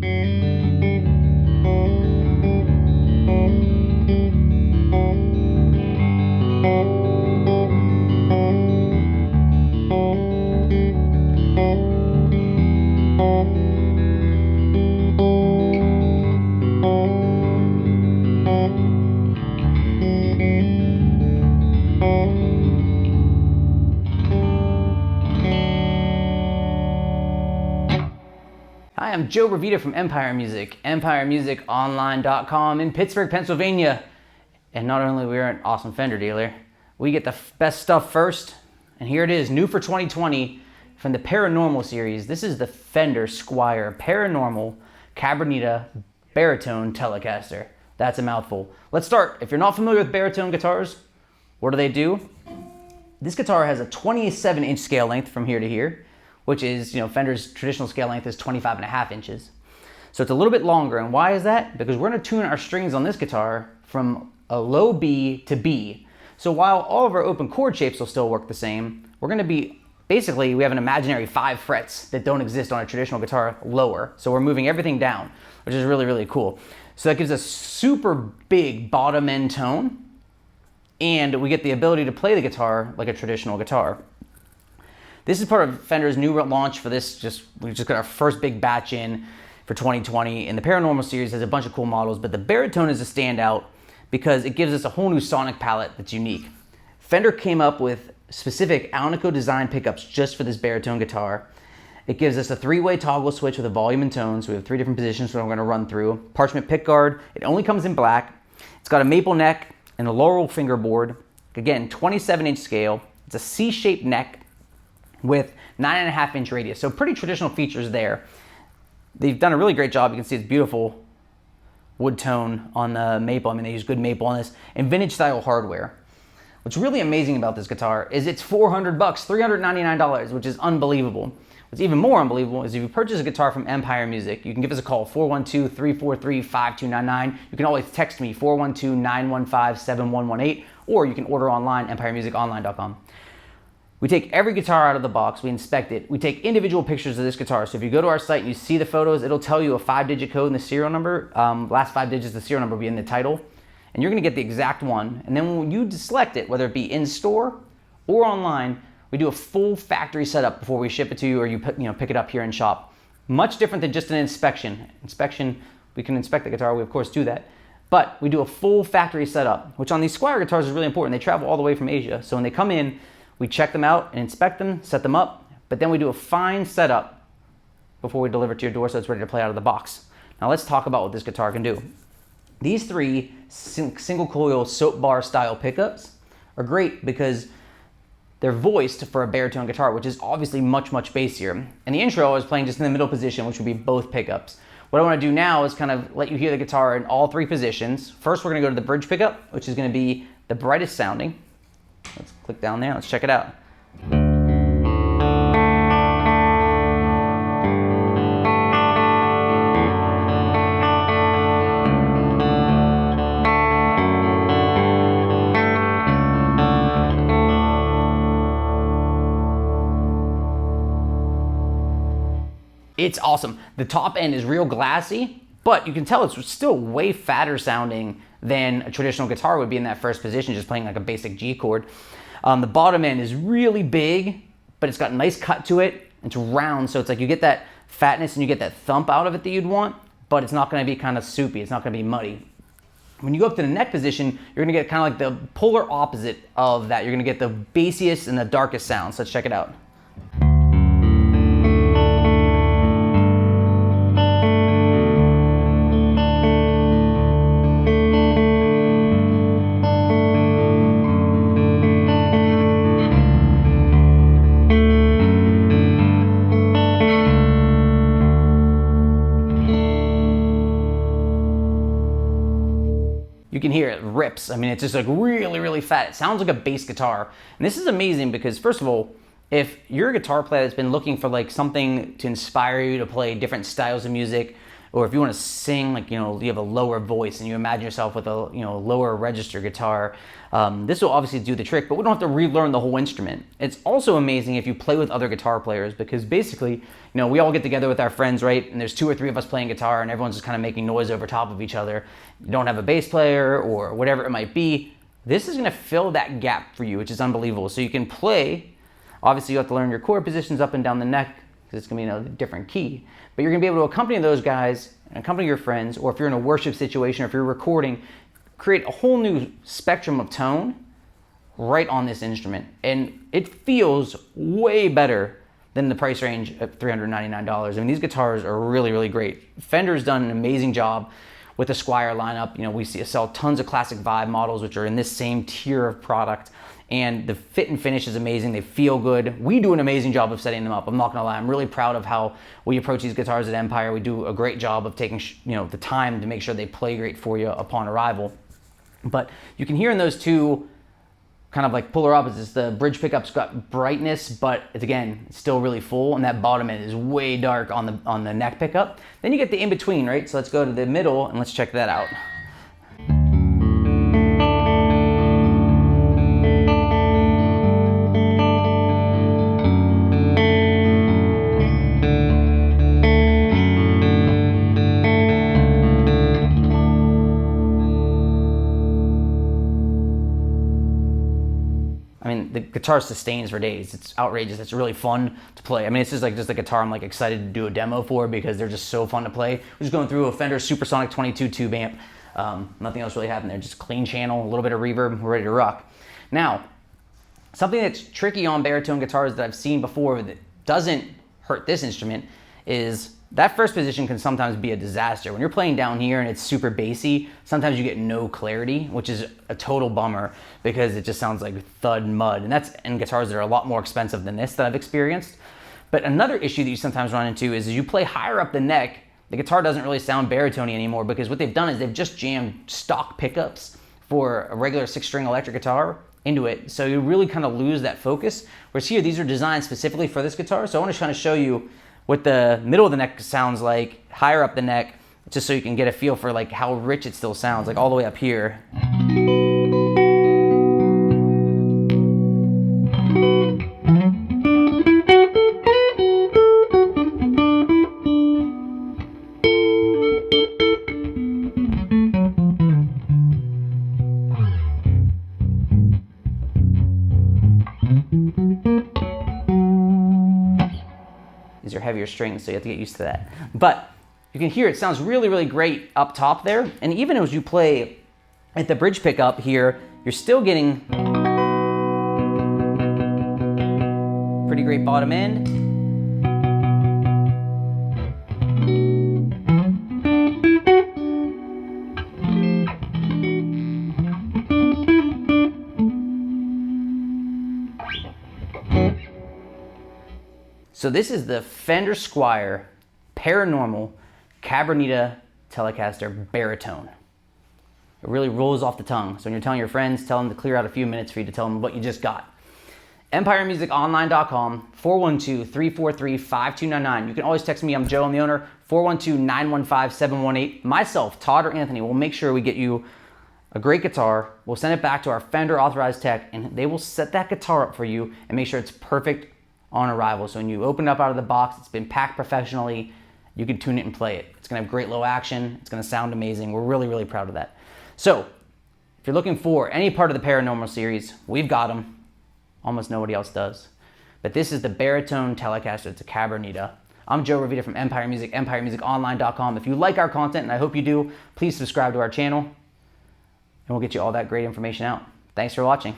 Hi, I'm Joe Revita from Empire Music, EmpireMusicOnline.com in Pittsburgh, Pennsylvania. And not only are we an awesome Fender dealer, we get the best stuff first. And here it is, new for 2020 from the Paranormal series. This is the Fender Squier Paranormal Cabronita Baritone Telecaster. That's a mouthful. Let's start. If you're not familiar with baritone guitars, what do? This guitar has a 27-inch scale length from here to here, which is, Fender's traditional scale length is 25.5 inches. So it's a little bit longer. And why is that? Because we're going to tune our strings on this guitar from a low B to B. So while all of our open chord shapes will still work the same, we're going to be, basically, we have an imaginary 5 frets that don't exist on a traditional guitar lower. So we're moving everything down, which is really, really cool. So that gives us super big bottom end tone, and we get the ability to play the guitar like a traditional guitar. This is part of Fender's new launch for this. We just got our first big batch in for 2020, and the Paranormal series has a bunch of cool models, but the Baritone is a standout because it gives us a whole new sonic palette that's unique. Fender came up with specific Alnico design pickups just for this baritone guitar. It gives us a 3-way toggle switch with a volume and tone, so we have 3 different positions that I'm going to run through. Parchment pickguard, it only comes in black. It's got a maple neck and a laurel fingerboard. Again, 27-inch scale. It's a C-shaped neck with 9.5-inch radius. So pretty traditional features there. They've done a really great job. You can see it's beautiful wood tone on the maple. I mean, they use good maple on this, and vintage style hardware. What's really amazing about this guitar is it's $400, $399, which is unbelievable. What's even more unbelievable is if you purchase a guitar from Empire Music, you can give us a call, 412-343-5299. You can always text me, 412-915-7118, or you can order online, EmpireMusicOnline.com. We take every guitar out of the box, we inspect it, we take individual pictures of this guitar. So if you go to our site and you see the photos, it'll tell you a 5-digit code and the serial number. Last 5 digits of the serial number will be in the title. And you're gonna get the exact one. And then when you select it, whether it be in store or online, we do a full factory setup before we ship it to you, or you pick it up here in shop. Much different than just an inspection. We can inspect the guitar, we of course do that. But we do a full factory setup, which on these Squier guitars is really important. They travel all the way from Asia. So when they come in, we check them out and inspect them, set them up, but then we do a fine setup before we deliver it to your door so it's ready to play out of the box. Now let's talk about what this guitar can do. These 3 single coil soap bar style pickups are great because they're voiced for a baritone guitar, which is obviously much, much bassier. In the intro, I was playing just in the middle position, which would be both pickups. What I want to do now is kind of let you hear the guitar in all 3 positions. First, we're going to go to the bridge pickup, which is going to be the brightest sounding. Let's click down there, let's check it out. It's awesome. The top end is real glassy, but you can tell it's still way fatter sounding than a traditional guitar would be in that first position, just playing like a basic G chord. The bottom end is really big, but it's got a nice cut to it. It's round, so it's like you get that fatness and you get that thump out of it that you'd want, but it's not gonna be kind of soupy, it's not gonna be muddy. When you go up to the neck position, you're gonna get kind of like the polar opposite of that. You're gonna get the bassiest and the darkest sounds. Let's check it out. You can hear it rips. I mean, it's just like really, really fat. It sounds like a bass guitar. And this is amazing because, first of all, if you're a guitar player that's been looking for like something to inspire you to play different styles of music, or if you want to sing, like, you have a lower voice and you imagine yourself with a, lower register guitar, this will obviously do the trick, but we don't have to relearn the whole instrument. It's also amazing if you play with other guitar players, because basically, we all get together with our friends, right? And there's 2 or 3 of us playing guitar and everyone's just kind of making noise over top of each other. You don't have a bass player or whatever it might be. This is going to fill that gap for you, which is unbelievable. So you can play. Obviously, you have to learn your chord positions up and down the neck, because it's going to be a different key. But you're going to be able to accompany those guys, and accompany your friends, or if you're in a worship situation, or if you're recording, create a whole new spectrum of tone right on this instrument. And it feels way better than the price range of $399. I mean, these guitars are really, really great. Fender's done an amazing job with the Squier lineup. We sell tons of classic vibe models, which are in this same tier of product. And the fit and finish is amazing. They feel good. We do an amazing job of setting them up. I'm not gonna lie. I'm really proud of how we approach these guitars at Empire. We do a great job of taking the time to make sure they play great for you upon arrival. But you can hear in those two kind of like polar opposites. The bridge pickup's got brightness, but it's still really full, and that bottom end is way dark on the neck pickup. Then you get the in-between, right? So let's go to the middle and let's check that out. The guitar sustains for days. It's outrageous. It's really fun to play. It's just a guitar I'm excited to do a demo for, because they're just so fun to play. We're just going through a Fender Supersonic 22 tube amp. Nothing else really happened there. Just clean channel, a little bit of reverb, we're ready to rock. Now, something that's tricky on baritone guitars that I've seen before that doesn't hurt this instrument is that first position can sometimes be a disaster. When you're playing down here and it's super bassy, sometimes you get no clarity, which is a total bummer, because it just sounds like thud mud. And that's in guitars that are a lot more expensive than this that I've experienced. But another issue that you sometimes run into is as you play higher up the neck, the guitar doesn't really sound baritone-y anymore, because what they've done is they've just jammed stock pickups for a regular 6-string electric guitar into it. So you really kind of lose that focus. Whereas here, these are designed specifically for this guitar. So I want to kind of show you what the middle of the neck sounds like, higher up the neck, just so you can get a feel for how rich it still sounds, all the way up here. These are heavier strings, so you have to get used to that. But you can hear it sounds really, really great up top there. And even as you play at the bridge pickup here, you're still getting pretty great bottom end. So this is the Fender Squier Paranormal Cabronita Telecaster Baritone. It really rolls off the tongue. So when you're telling your friends, tell them to clear out a few minutes for you to tell them what you just got. EmpireMusicOnline.com, 412-343-5299. You can always text me, I'm Joe, I'm the owner, 412-915-718. Myself, Todd, or Anthony will make sure we get you a great guitar. We'll send it back to our Fender authorized tech, and they will set that guitar up for you and make sure it's perfect on arrival. So when you open it up out of the box, it's been packed professionally, you can tune it and play it. It's gonna have great low action, it's gonna sound amazing. We're really, really proud of that. So if you're looking for any part of the Paranormal series, we've got them. Almost nobody else does. But this is the Baritone Telecaster. It's a Cabronita. I'm Joe Revita from Empire Music, EmpireMusicOnline.com. If you like our content, and I hope you do, please subscribe to our channel, and we'll get you all that great information out. Thanks for watching.